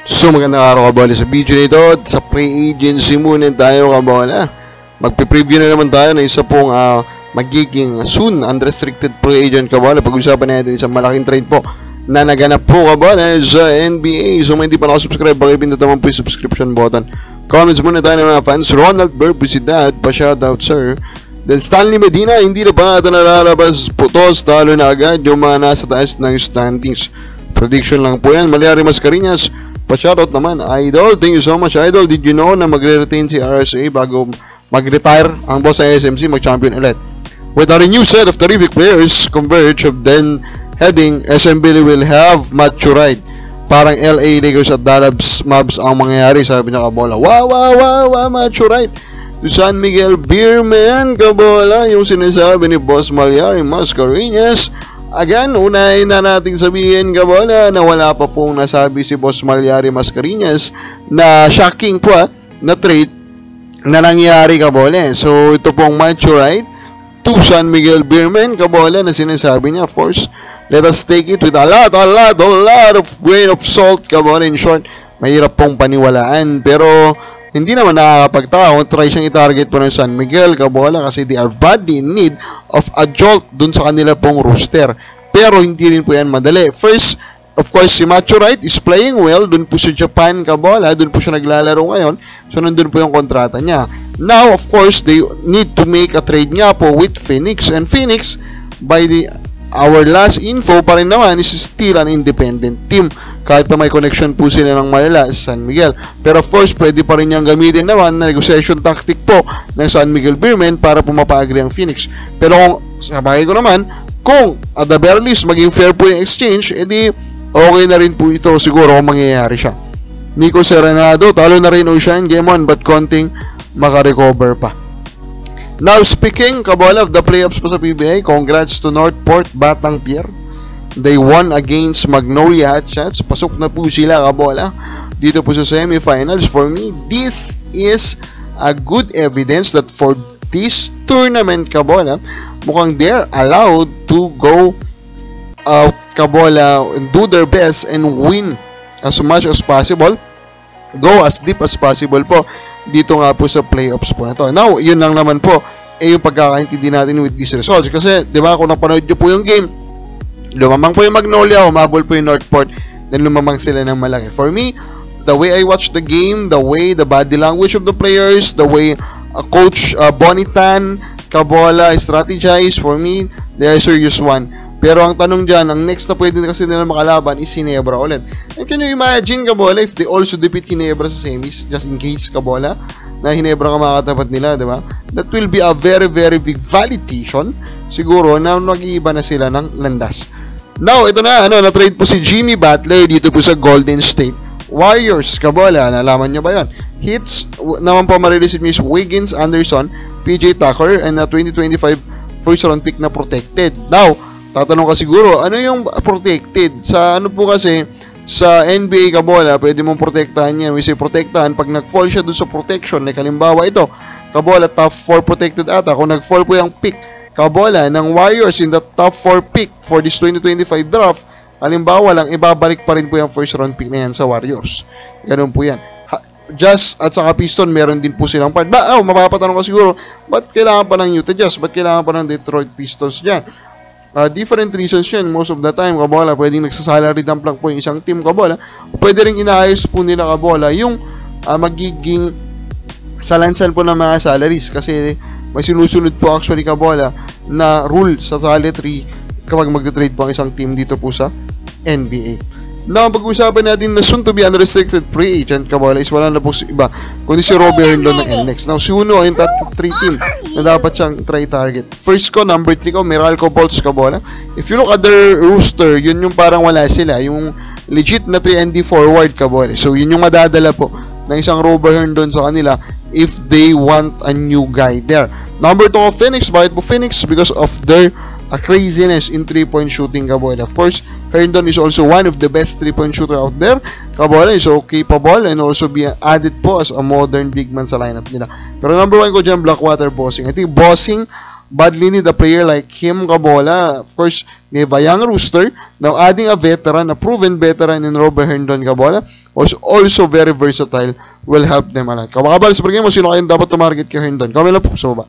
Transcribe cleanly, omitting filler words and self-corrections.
So magandang araw kabola, sa video nito sa pre-agency muna tayo kabola. Magpe-preview na naman tayo na isa pong magiging soon unrestricted free agent kabola. Pag-usapan natin isang malaking trade po na naganap po kabola sa NBA. So kung hindi pa nakasubscribe, pakipindot naman po yung subscription button. Comments muna tayo ng mga fans. Ronald Burbusidad, pa-shoutout sir. Then Stanley Medina, hindi na pa ito nalalabas, putos, talo na agad yung mga nasa taas ng standings. Prediction lang po yan. Maliari Mascareñas, pa-shoutout naman, Idol. Thank you so much, Idol. Did you know na magre-retain si RSA bago mag-retire ang boss sa SMC, mag-champion ulit? With a new set of terrific players converge of then heading, SMB will have maturite. Parang LA Lakers at Dallas Mavs ang mangyayari, sabi niya kabola. Wow, maturite. To San Miguel Beerman, kabola, yung sinasabi ni Boss Maliari Mascareñas. Again, unahin na natin sabihin kabola na wala pa pong nasabi si Boss Maliari Mascareñas na shocking po na trade na nangyari kabola. So ito pong maturite to San Miguel Beerman kabola na sinasabi niya. Of course, let us take it with a lot of grain of salt kabola. In short, mahirap pong paniwalaan pero hindi naman nakakapagtaka kung try siyang i-target po ng San Miguel kabola kasi they are badly in need of a jolt dun sa kanila pong roster. Pero hindi rin po yan madali. First, of course, si Maturite is playing well dun po sa Japan kabola. Dun po siya naglalaro ngayon. So, nandun po yung kontrata niya. Now, of course, they need to make a trade nga po with Phoenix. And Phoenix, by our last info pa rin naman, is still an independent team. Kahit pa may connection po sila ng malala sa San Miguel. Pero of course, pwede pa rin niyang gamitin naman na negotiation tactic po ng San Miguel Beerman para pumapa-agree ang Phoenix. Pero kung sabagay ko naman, kung at the very least maging fair po yung exchange, edi okay na rin po ito siguro kung mangyayari siya. Nico Serenado, talo na rin Ocean Game 1 but konting makarecover pa. Now speaking, kabola of the playoffs po sa PBA, congrats to Northport Batang Pier. They won against Magnolia Hotshots. Pasok na po sila kabola dito po sa semifinals. For me, this is a good evidence that for this tournament kabola, mukhang they're allowed to go out kabola and do their best and win as much as possible. Go as deep as possible po dito nga po sa playoffs po na to. Now, yun lang naman po yung pagkakaintindi natin with these results. Kasi, di ba, kung napanood nyo po yung game, lumamang po yung Magnolia, humabol po yung Northport, then lumamang sila ng malaki. For me, the way I watch the game, the way the body language of the players, the way Coach Bonitan, kabola, strategize, for me, they are serious one. Pero ang tanong dyan, ang next na pwede kasi nila makalaban is Ginebra ulit. And can you imagine, kabola, if they also defeat Ginebra sa semis, just in case, kabola, na Ginebra ka makatapat nila, di ba? That will be a very big validation, siguro, na mag-iiba na sila ng landas. Now, ito na, na-trade po si Jimmy Butler dito po sa Golden State Warriors, kabola, nalaman nyo ba yan? Hits, naman po marireceive niyo is Wiggins, Anderson, PJ Tucker, and na 2025 first round pick na protected. Now, tatanong ka siguro, ano yung protected? Sa ano po kasi, sa NBA kabola, pwede mong protektahan yan. We say protektahan, pag nag-fall siya doon sa protection, like halimbawa ito, kabola, top 4 protected ata. Kung nag-fall po yung pick, kabola, ng Warriors in the top 4 pick for this 2025 draft, halimbawa lang, ibabalik pa rin po yung first round pick na yan sa Warriors. Ganun po yan. Jazz at saka Piston, meron din po silang part. Mapapatanong ko siguro, ba't kailangan pa ng Utah Jazz? Ba't kailangan pa ng Detroit Pistons dyan? Different reasons yan. Most of the time, kabola, pwedeng nagsasalary dump lang po yung isang team, kabola. Pwede rin inaayos po nila, kabola, yung magiging salansan po ng mga salaries. Kasi may sinusunod po actually, kabola, na rule sa salary kapag magte-trade po ang isang team dito po sa NBA. Now, pag-usapan natin na soon to be unrestricted free agent, kabola, is wala na po si iba, kundi si Robbie Herndon ng NX. Now, si Uno ay yung top 3 team na dapat siyang try target. First ko, number 3 ko, Meralco Bolts, kabola. If you look at their roster, yun yung parang wala sila. Yung legit na 3&D forward, kabola. So, yun yung madadala po ng isang Robbie Herndon sa kanila if they want a new guy there. Number 2 ko, Phoenix. Bakit po Phoenix? Because of their craziness in 3-point shooting, kabola. Of course, Herndon is also one of the best 3-point shooter out there. Kabola is so capable and also be added po as a modern big man sa lineup nila. Pero number 1 ko dyan, Blackwater Bossing. I think Bossing badly need a player like him, kabola. Of course, they have a young rooster. Now, adding a veteran, a proven veteran in Robert Herndon, kabola, was also very versatile, will help them a lot. Kabakabal sa pagiging mo, sino kayong dapat tumarget kay Herndon? Comment lang po sa baba.